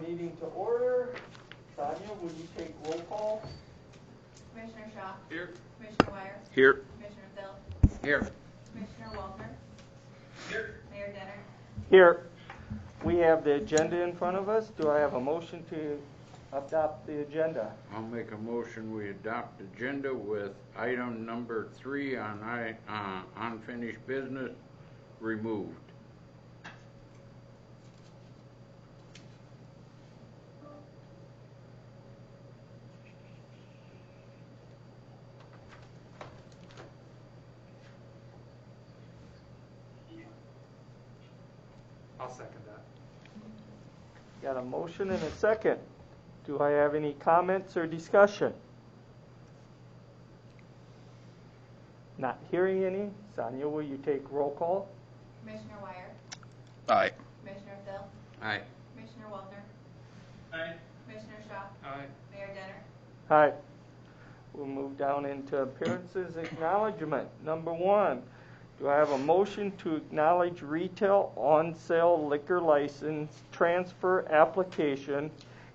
meeting to order. Sonia, would you take roll call? Commissioner Shaw. Here. Commissioner Wire. Here. Commissioner Phil. Here. Commissioner Walter. Here. Mayor Denner. Here. We have the agenda in front of us. Do I have a motion to adopt the agenda? I'll make a motion we adopt agenda with item number 3 on unfinished business removed. I'll second that. Got a motion and a second. Do I have any comments or discussion? Not hearing any. Sonia, will you take roll call? Commissioner Wire. Aye. Commissioner Phil. Aye. Commissioner Walter. Aye. Commissioner Shaw. Aye. Mayor Denner. Hi. We'll move down into appearances acknowledgement. Number 1, do I have a motion to acknowledge retail on-sale liquor license transfer application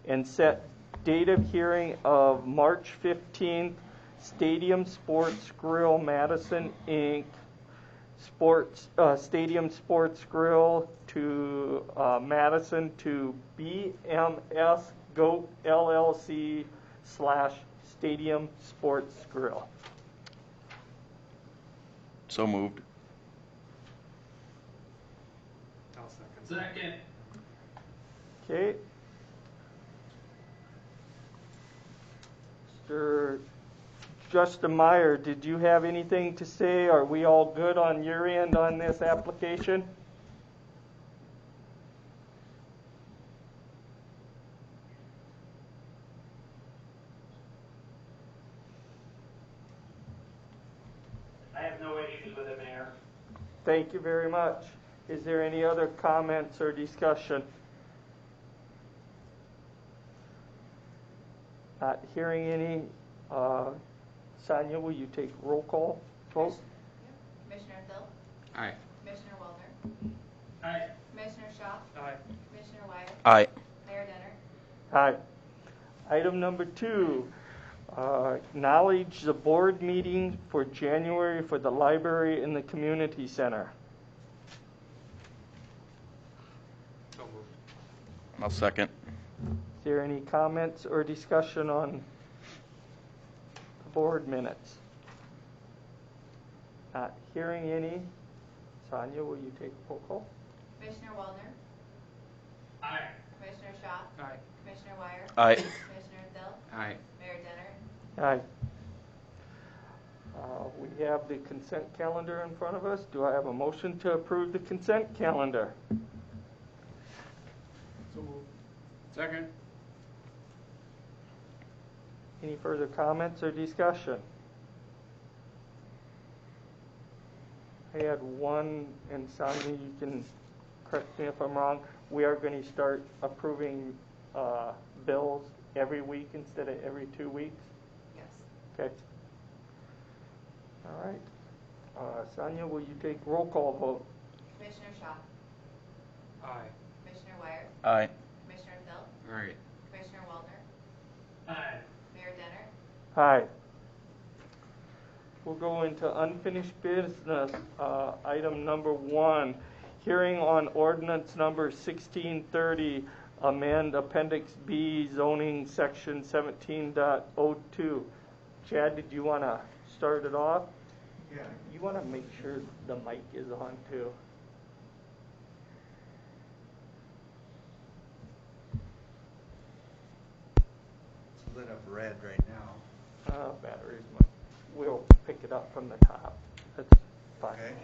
and set date of hearing of March 15th, Stadium Sports Grill Madison, Inc., Stadium Sports Grill to Madison to BMS Goat LLC / Stadium Sports Grill. So moved. I'll second. Okay. Mr. Justin Meyer, did you have anything to say? Are we all good on your end on this application? I have no issues with it, Mayor. Thank you very much. Is there any other comments or discussion? Not hearing any. Sonia, will you take roll call vote? Commissioner Phil. Aye. Commissioner Walter. Aye. Commissioner Shaw. Aye. Commissioner Wire. Aye. Mayor Denner. Aye. Item number 2, acknowledge the board meeting for January for the library and the community center. So moved. I'll second. Is there any comments or discussion on the board minutes? Not hearing any. Sonia, will you take roll call? Commissioner Walter. Aye. Commissioner Shaw. Aye. Commissioner Wire. Aye. Commissioner Phil. Aye. Mayor Denner. Aye. We have the consent calendar in front of us. Do I have a motion to approve the consent calendar? So moved. Second. Any further comments or discussion? I had one, and Sonia, you can correct me if I'm wrong. We are going to start approving bills every week instead of every 2 weeks. Yes. Okay. All right. Sonia, will you take roll call vote? Commissioner Shaw. Aye. Commissioner Wire. Aye. Commissioner Phil. Aye. Commissioner Walter. Aye. Mayor Denner. Aye. We'll go into unfinished business. Item number 1, hearing on ordinance number 1630, amend Appendix B, zoning section 17.02. Chad, did you want to start it off? Yeah. You want to make sure the mic is on too. It's lit up red right now. Batteries. We'll pick it up from the top. That's fine. Okay.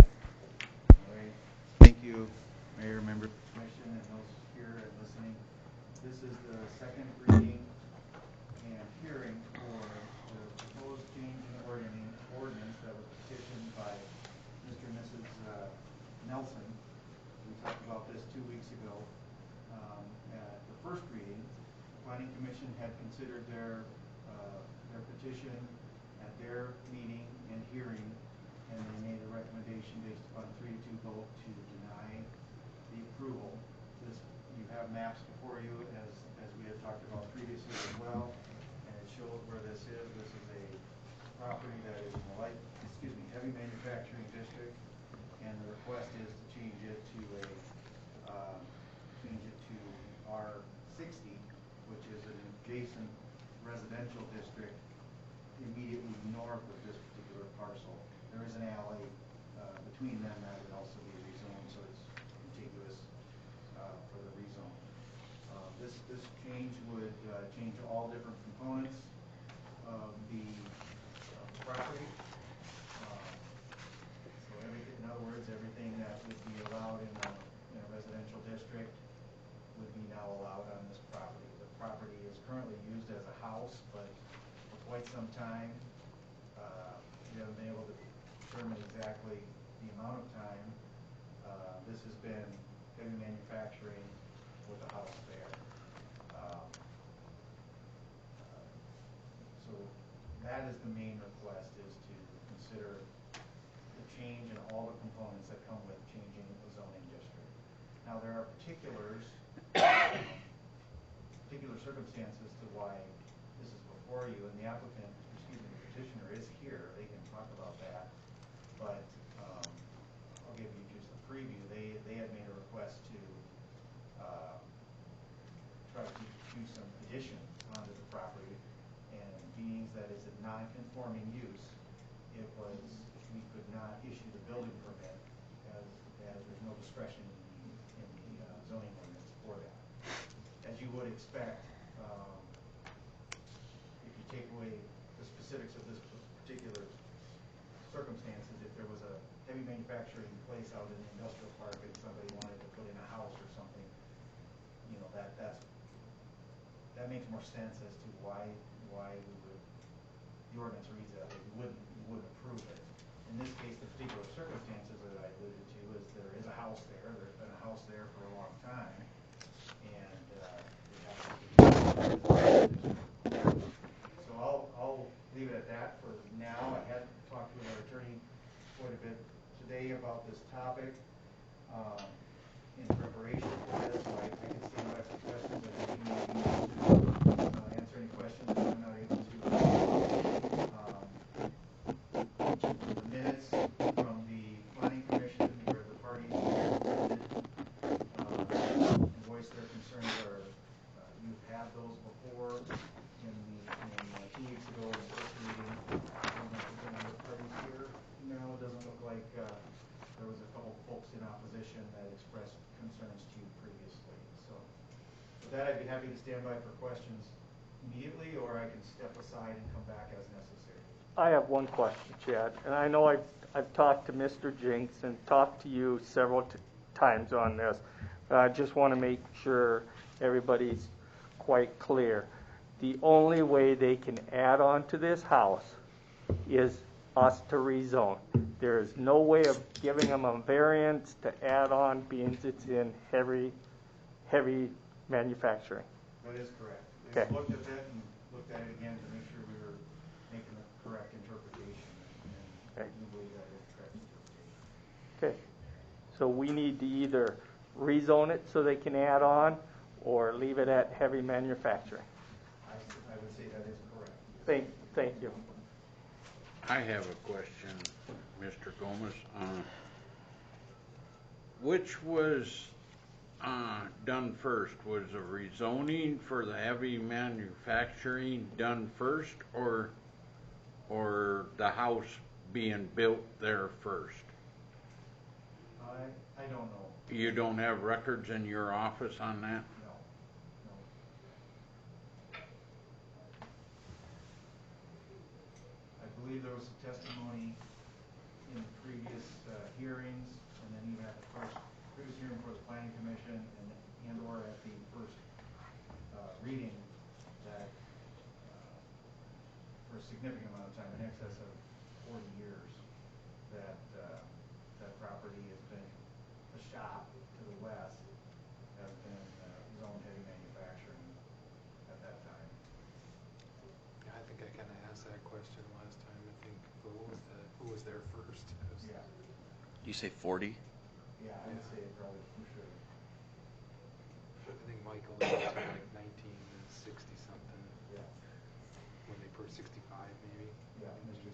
All right. Thank you, Mayor, Member Commission, and those here and listening. This is the second reading and hearing for the proposed change in ordinance that was petitioned by Mr. and Mrs. Nelson. We talked about this 2 weeks ago. At the first reading, the Planning Commission had considered their petition at their meeting and hearing, and they made a recommendation based upon a 3-2 vote to deny the approval. You have maps before you as property that is in the heavy manufacturing district, and the request is to change it to R60, which is an adjacent residential district immediately north of this particular parcel. There is an alley between them that would also be rezoned, so it's contiguous for the rezone. This change would change all different components of the property. So in other words, everything that would be allowed in a residential district would be now allowed on this property. The property is currently used as a house, but for quite some time, we haven't been able to determine exactly the amount of time. This has been heavy manufacturing with a house there. So that is the main request, is to consider the change in all the components that come with changing the zoning district. Now, there are particular circumstances to why this is before you, and the petitioner is here. They can talk about that. But I'll give you just a preview. They had made a request to try to do some additions onto the property, and being that it's a non-conforming use, we could not issue the building permit as there's no discretion in the zoning ordinance for that. As you would expect, if you take away the specifics of this particular circumstances, if there was a heavy manufacturing place out in the industrial park and somebody wanted to put in a house or something, that makes more sense as to why the ordinance reads that way. You wouldn't approve it. In this case, the particular circumstances that I alluded to is there is a house there. There's been a house there for a long time, and so I'll leave it at that for now. I had talked with our attorney quite a bit today about this topic in preparation for this, so I can stand by for questions, and if you need me to answer any questions that I'm not able to. The minutes from the planning commission where the parties presented and voiced their concerns are, you've had those before in 2 weeks ago in the first meeting. I don't know if there's any other parties here. No, it doesn't look like there was a couple folks in opposition that expressed concerns to you previously. So with that, I'd be happy to stand by for questions immediately, or I can step aside and come back as necessary. I have one question, Chad, and I know I've talked to Mr. Jinks and talked to you several times on this. I just want to make sure everybody's quite clear. The only way they can add on to this house is us to rezone. There is no way of giving them a variance to add on, being it's in heavy manufacturing. That is correct. Okay. They looked at it and looked at it again to make sure we were making the correct interpretation, and we believe that is the correct interpretation. Okay. So we need to either rezone it so they can add on, or leave it at heavy manufacturing. I would say that is correct. Thank you. I have a question, Mr. Gomez. Which was done first? Was the rezoning for the heavy manufacturing done first, or the house being built there first? I don't know. You don't have records in your office on that? No. I believe there was some testimony in the previous hearings, and then even at the previous hearing for the planning commission, and or at the first reading, that for a significant amount of time, in excess of 40 years, that that property has been a shop to the west, has been zoned heavy manufacturing at that time. Yeah, I think I kind of asked that question last time. I think who was there first? Yeah. You say 40? Yeah, I would say it probably for sure. I think Michael was like 1960 something. Yeah. When they put 65 maybe. Yeah, Mr.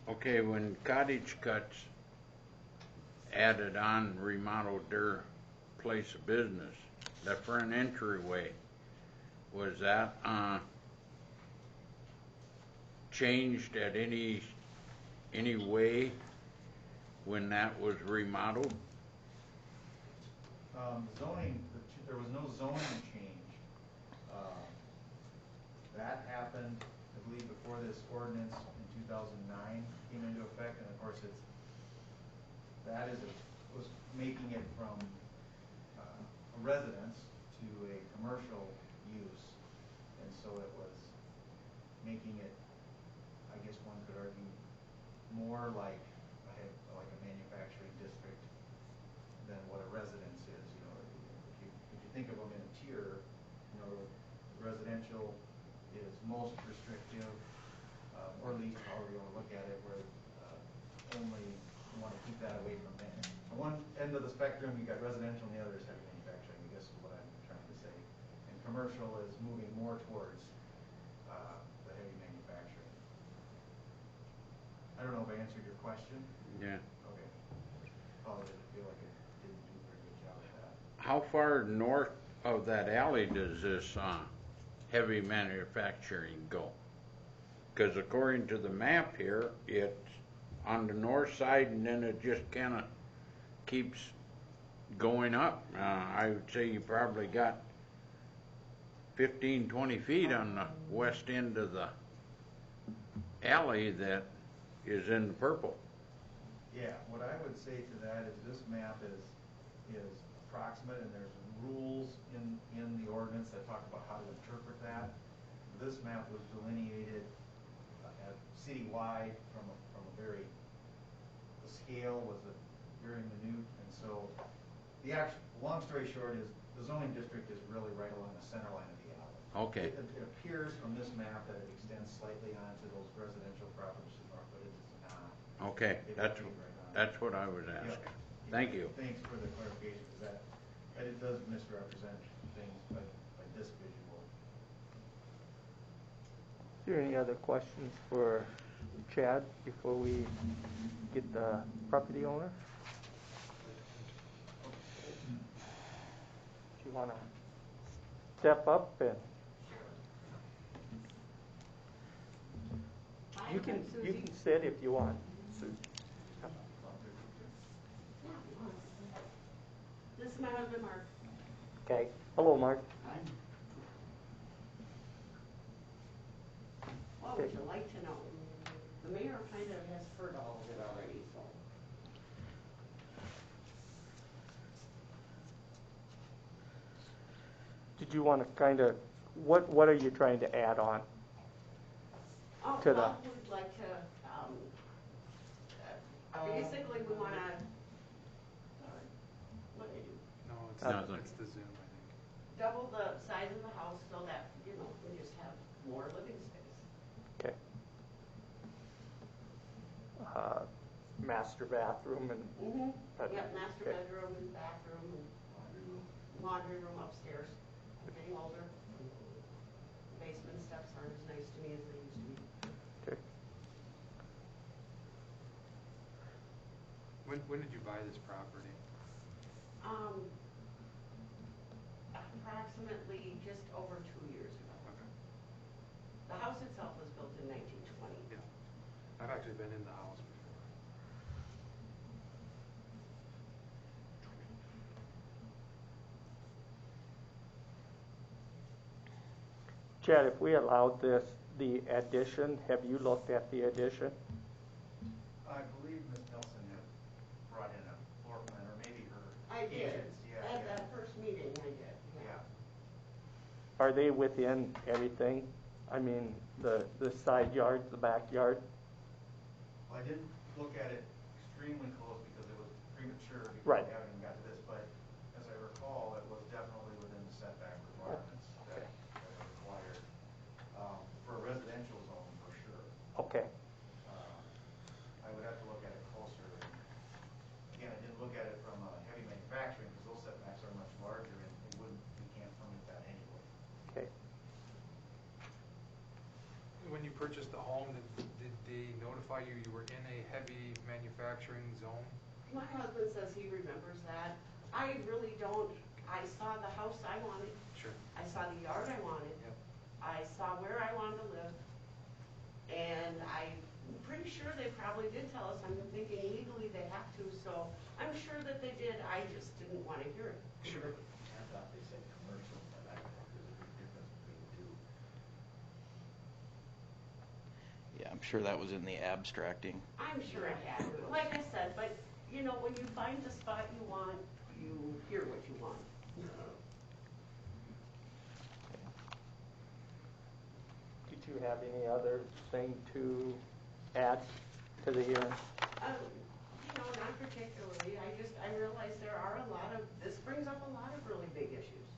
Okay, when Cottage Cuts added on, remodeled their place of business, that front entryway, was that changed at any way when that was remodeled? Zoning, there was no zoning change. That happened, I believe, before this ordinance in 2009 came into effect, and of course was making it from a residence to a commercial use, and so it was making it, I guess one could argue, more like a manufacturing district than what a residence is. You know, if you think of them in a tier, you know, residential is most restrictive, or at least however you want to look at it, where only you want to keep that away from them. On one end of the spectrum, you got residential, and the other is heavy manufacturing, I guess is what I'm trying to say. And commercial is moving more towards the heavy manufacturing. I don't know if I answered your question. Yeah. Okay. Apologize, I feel like I didn't do a very good job of that. How far north of that alley does this heavy manufacturing go? Because according to the map here, it's on the north side, and then it just kind of keeps going up. I would say you probably got 15, 20 feet on the west end of the alley that is in the purple. Yeah, what I would say to that is this map is approximate, and there's rules in the ordinance that talk about how to interpret that. This map was delineated at citywide from a very, the scale was very minute, and so long story short is the zoning district is really right along the center line of the alley. Okay. It appears from this map that it extends slightly onto those residential properties to the north, but it does not. Okay, It that's would be right on. that's what I was asking. Yep. Thank you. Thanks for the clarification, because that it does misrepresent things by this visual. Is there any other questions for Chad before we get the property owner? Do you want to step up and you can sit if you want. This is my husband, Mark. Okay. Hello, Mark. Hi. What would you like to know? The mayor kind of has heard all of it already, so. Did you want to kind of, what are you trying to add on? Oh, To well, we'd like to, basically we want to, what do I do? No, it's Nothing. it's the Zoom, I think. Double the size of the house so that, you know, we just have more living space. Okay. Master bathroom and Mm-hmm. bedroom. Yep, master Okay. bedroom and bathroom and laundry room upstairs. I'm getting older. Basement steps aren't as nice to me as they used to be. Okay. When did you buy this property? Approximately just over 2 years ago. Okay. The house itself was built in 1920. Yeah. I've actually been in the house before. Chad, if we allowed this, the addition, have you looked at the addition? I believe Ms. Nelson had brought in a floor plan, or maybe her I did. agents. Yeah, At yeah. that first meeting, I did. Yeah. Are they within everything? I mean, the side yards, the backyard? Well, I didn't look at it extremely close because it was premature because Right. we haven't even got to this, but as I recall, it was definitely within the setback requirements that are required for a residential zone for sure. Okay. I would have to look at it closer. Again, I didn't look at it from heavy manufacturing because those setbacks are much larger and we can't permit that anyway. Okay. When you purchased the home, did they notify clarify, you were in a heavy manufacturing zone? My husband says he remembers that. I really don't. I saw the house I wanted. Sure. I saw the yard I wanted. Yep. I saw where I wanted to live. And I'm pretty sure they probably did tell us. I'm thinking legally they have to, so I'm sure that they did. I just didn't want to hear it. Sure. I thought they said commercial, but I don't know if there's a big difference between the two. Yeah, I'm sure that was in the abstracting. I'm sure it had to. Like I said, but you know, when you find the spot you want, you hear what you want. Did you have any other thing to add to the hearing? You know, not particularly. I realize there are this brings up a lot of really big issues.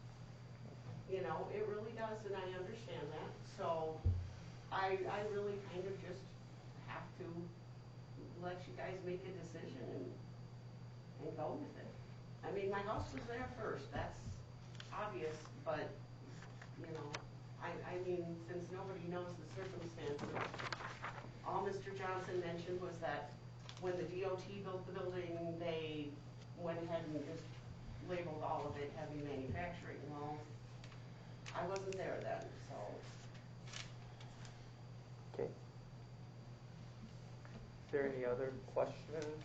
You know, it really does, and I understand that. So I really kind of just have to let you guys make a decision and go with it. I mean, my house was there first. That's obvious, but, you know, I mean, since nobody knows the circumstances, all Mr. Johnson mentioned was that when the DOT built the building, they went ahead and just labeled all of it heavy manufacturing. Well, I wasn't there then, so. Okay. Is there any other questions?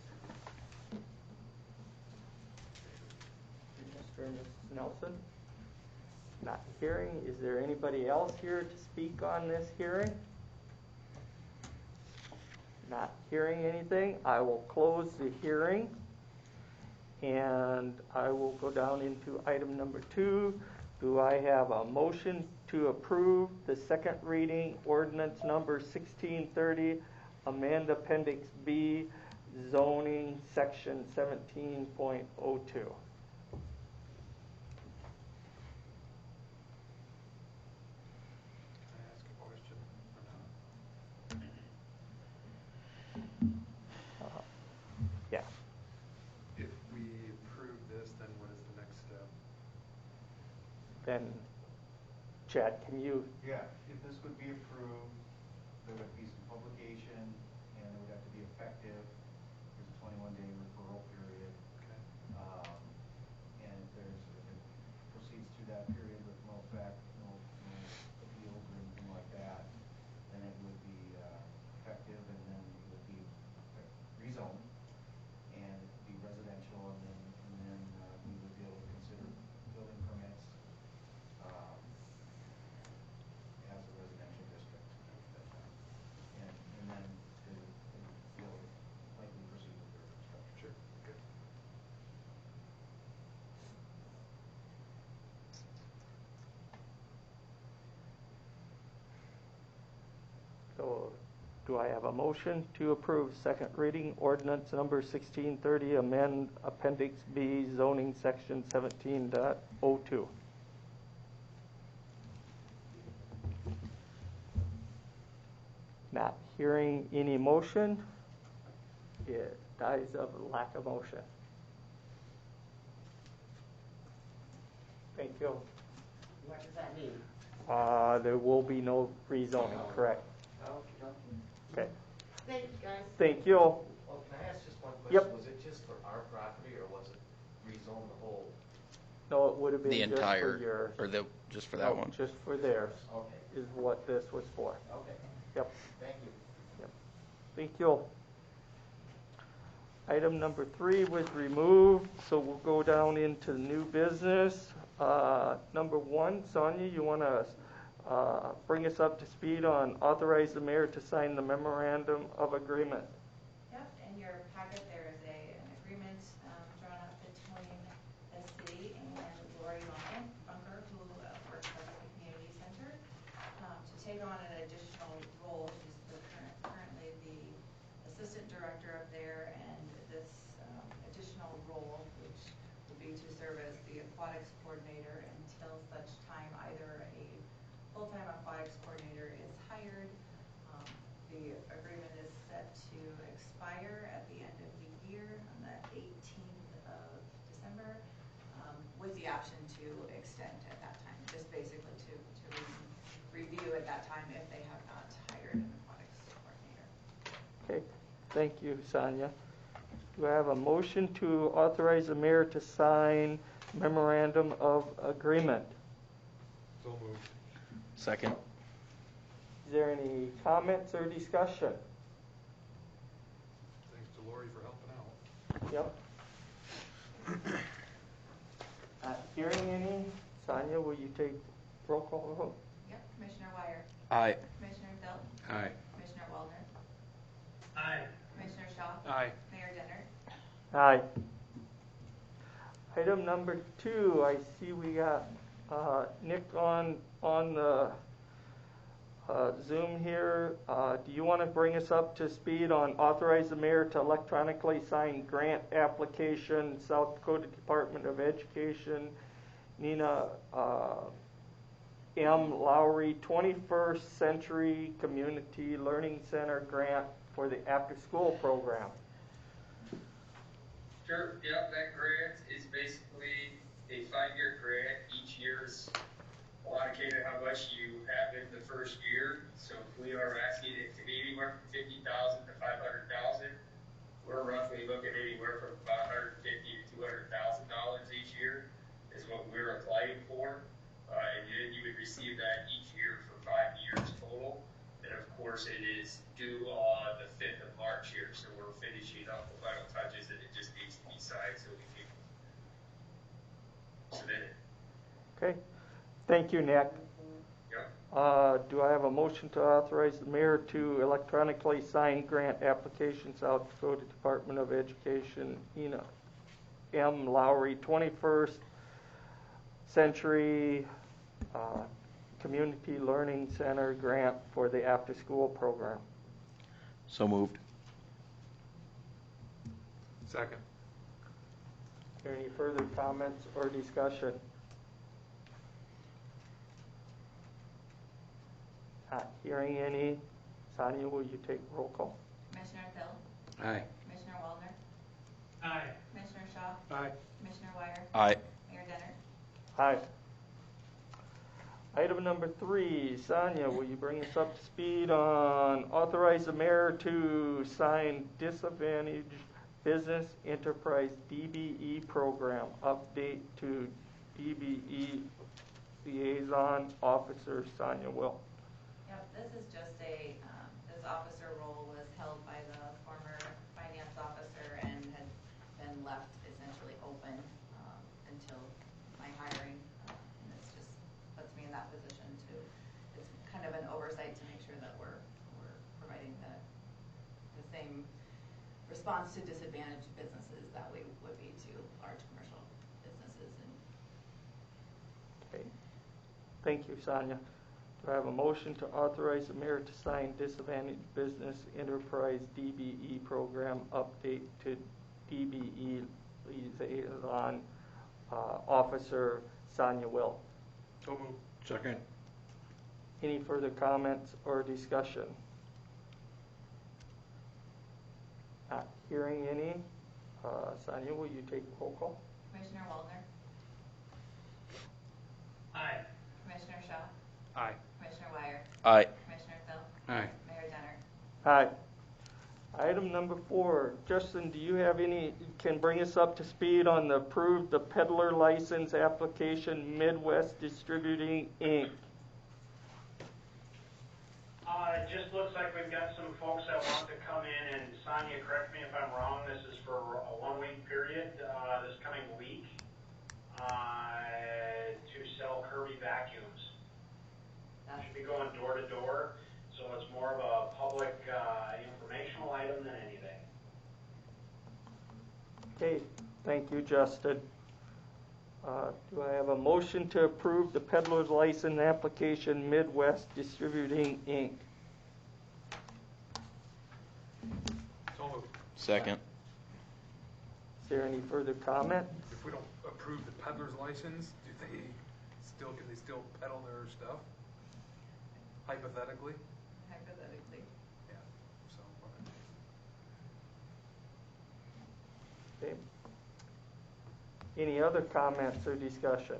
Mr. and Mrs. Nelson? Not hearing. Is there anybody else here to speak on this hearing? Not hearing anything. I will close the hearing and I will go down into item number 2. Do I have a motion to approve the second reading ordinance number 1630, amend Appendix B, zoning section 17.02? Can I ask a question or not? Yeah. If we approve this, then what is the next step? Then, Chad, can you? Yeah, if this would be approved, there would be some publication, and it would have to be effective. There's a 21-day referral period. Okay. And if it proceeds through that period with no effect, no appeals or anything like that, then it would be effective, and then it would be rezoned, and it'd be residential, and then we would be able to consider building permits as a residential district at that time. And then we'll likely proceed with their construction. Sure. Good. So, do I have a motion to approve second reading ordinance number 1630, amend Appendix B, zoning section 17.02? Not hearing any motion, it dies of lack of motion. Thank you. What does that mean? There will be no rezoning, correct? Okay. Thank you, guys. Thank you. Well, can I ask just one question? Yep. Was it just for our property, or was it rezone the whole? No, it would have been The just entire, for yours. or just for that one? Just for theirs Okay, is what this was for. okay, Yep. thank you. Yep. Thank you. Item number 3 was removed, so we'll go down into new business. Number 1, Sonia, you want to bring us up to speed on authorize the mayor to sign the memorandum of agreement. Yep, in your packet there is an agreement drawn up between the city and Lori Bunker, who works at the community center, to take on an additional role. She's currently the assistant director up there, and this additional role, which will be to serve as the aquatics coordinator until such time either a full-time aquatics coordinator is hired. The agreement is set to expire at the end of the year on the 18th of December, with the option to extend at that time, just basically to review at that time if they have not hired an aquatics coordinator. Okay, thank you, Sonia. Do I have a motion to authorize the mayor to sign memorandum of agreement? So moved. Second. Is there any comments or discussion? Thanks to Lori for helping out. Yep. Hearing any, Sonia, will you take roll call vote? Yep, Commissioner Wire, Aye. Commissioner Thill, Aye. Commissioner Waldner, Aye. Commissioner Shaw, Aye. Mayor Denner. Aye. Item number 2, I see we got Nick on the Zoom here. Do you want to bring us up to speed on authorize the mayor to electronically sign grant application, South Dakota Department of Education, Nina M. Lowry 21st Century Community Learning Center grant for the after-school program? Sure, yep, that grant is basically a 5-year grant. Each year is allocated how much you have in the first year. So if we are asking it to be anywhere from $50,000 to $500,000, we're roughly looking anywhere from about $150,000 to $200,000 each year is what we're applying for. And then you would receive that each year for 5 years total. And of course, it is due on the 5th of March here, so we're finishing up the final touches, and it just needs to be signed so we can submit it. Okay. Thank you, Nick. Yep. Do I have a motion to authorize the mayor to electronically sign grant application, South Dakota Department of Education, Nina M. Lowry 21st Century Community Learning Center grant for the after-school program? So moved. Second. Is there any further comments or discussion? Not hearing any. Sonia, will you take roll call? Commissioner Thill, Aye. Commissioner Waldner, Aye. Commissioner Shaw, Aye. Commissioner Wire, Aye. Mayor Denner. Aye. Item number 3, Sonia, will you bring us up to speed on authorize the mayor to sign disadvantaged business enterprise DBE program update to DBE liaison officer Sonia Will? Yep, this is just this officer role was held by the former finance officer and had been left essentially open until my hiring. And this just puts me in that position it's kind of an oversight to make sure that we're providing the same response to disadvantaged businesses that we would be to large commercial businesses. Okay. Thank you, Sonia. Do I have a motion to authorize the mayor to sign disadvantaged business enterprise DBE program update to DBE liaison officer Sonia Will? So moved. Second. Any further comments or discussion? Not hearing any. Sonia, will you take roll call? Commissioner Waldner, Aye. Commissioner Shaw, Aye. Commissioner Wire, Aye. Commissioner Thill, Aye. Mayor Denner. Aye. Item number 4, Justin, do you have can bring us up to speed on the approved the peddler license application Midwest Distributing, Inc.? It just looks like we've got some folks that want to come in, and Sonia, correct me if I'm wrong, this is for a 1-week period, this coming week, to sell Kirby vacuums. Should be going door to door, so it's more of a public informational item than anything. Okay, thank you, Justin. Do I have a motion to approve the peddler's license application Midwest Distributing, Inc.? So moved. Second. Is there any further comment? If we don't approve the peddler's license, can they still peddle their stuff? Hypothetically? Hypothetically. Yeah, so. Okay. Any other comments or discussion?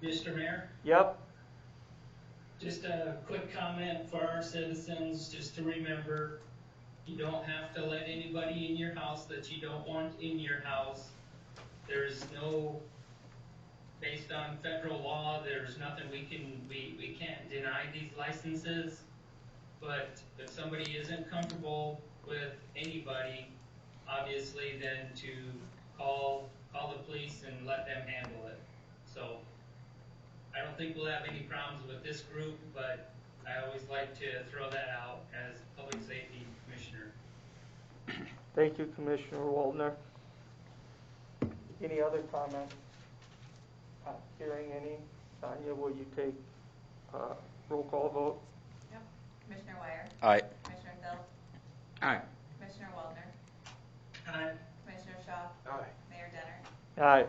Mr. Mayor, Yep. Just a quick comment for our citizens, just to remember, you don't have to let anybody in your house that you don't want in your house. There's no, based on federal law, there's nothing we can't deny these licenses. But if somebody isn't comfortable with anybody, obviously then to call the police and let them handle it. So I don't think we'll have any problems with this group, but I always like to throw that out as public safety commissioner. Thank you, Commissioner Waldner. Any other comments? Not hearing any. Tanya, will you take roll call vote? Yep. Commissioner Wire. Aye. Commissioner Phil. Aye. Commissioner Waldner. Aye. Commissioner Shaw. Aye. Mayor Denner. Aye.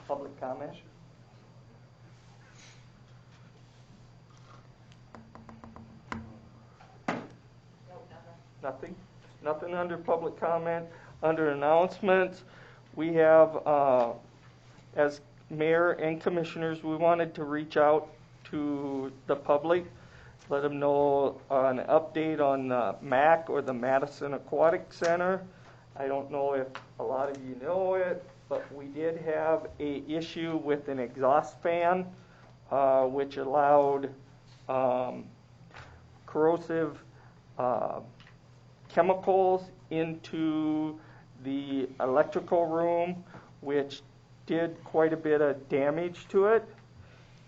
Public comment? Nothing? Nothing under public comment. Under announcements, we have, as mayor and commissioners, we wanted to reach out to the public, let them know an update on the MAC, or the Madison Aquatic Center. I don't know if a lot of you know it, but we did have a issue with an exhaust fan, which allowed corrosive chemicals into the electrical room, which did quite a bit of damage to it.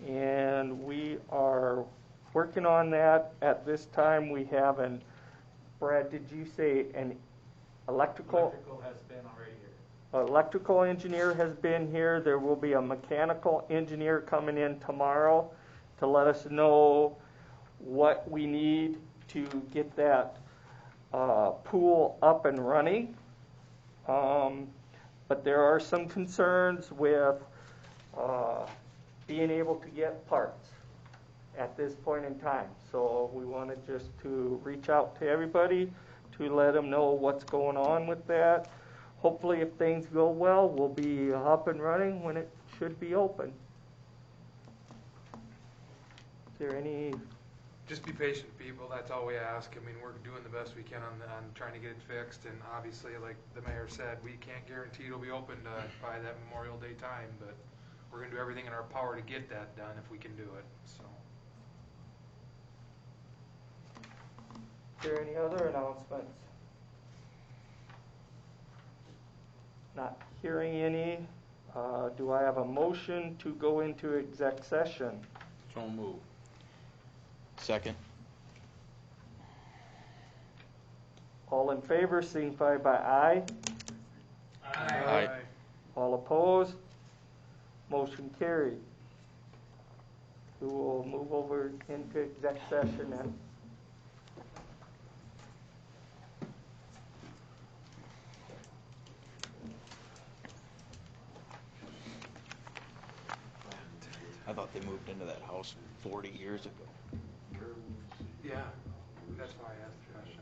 And we are working on that. At this time, we have an, Brad, did you say an electrical has been already here. electrical engineer has been here. There will be a mechanical engineer coming in tomorrow to let us know what we need to get that pool up and running. But there are some concerns with being able to get parts at this point in time. So we wanted just to reach out to everybody to let them know what's going on with that. Hopefully, if things go well, we'll be up and running when it should be open. Is there any? Just be patient, people. That's all we ask. I mean, we're doing the best we can on trying to get it fixed. And obviously, like the mayor said, we can't guarantee it'll be open by that Memorial Day time, but we're going to do everything in our power to get that done if we can do it. So. Is there any other announcements? Not hearing any. Do I have a motion to go into exec session? So move. Second. All in favor, signify by aye. Aye. All opposed? Motion carried. We will move over into exec session then. I thought they moved into that house 40 years ago. Yeah, that's why I asked the question.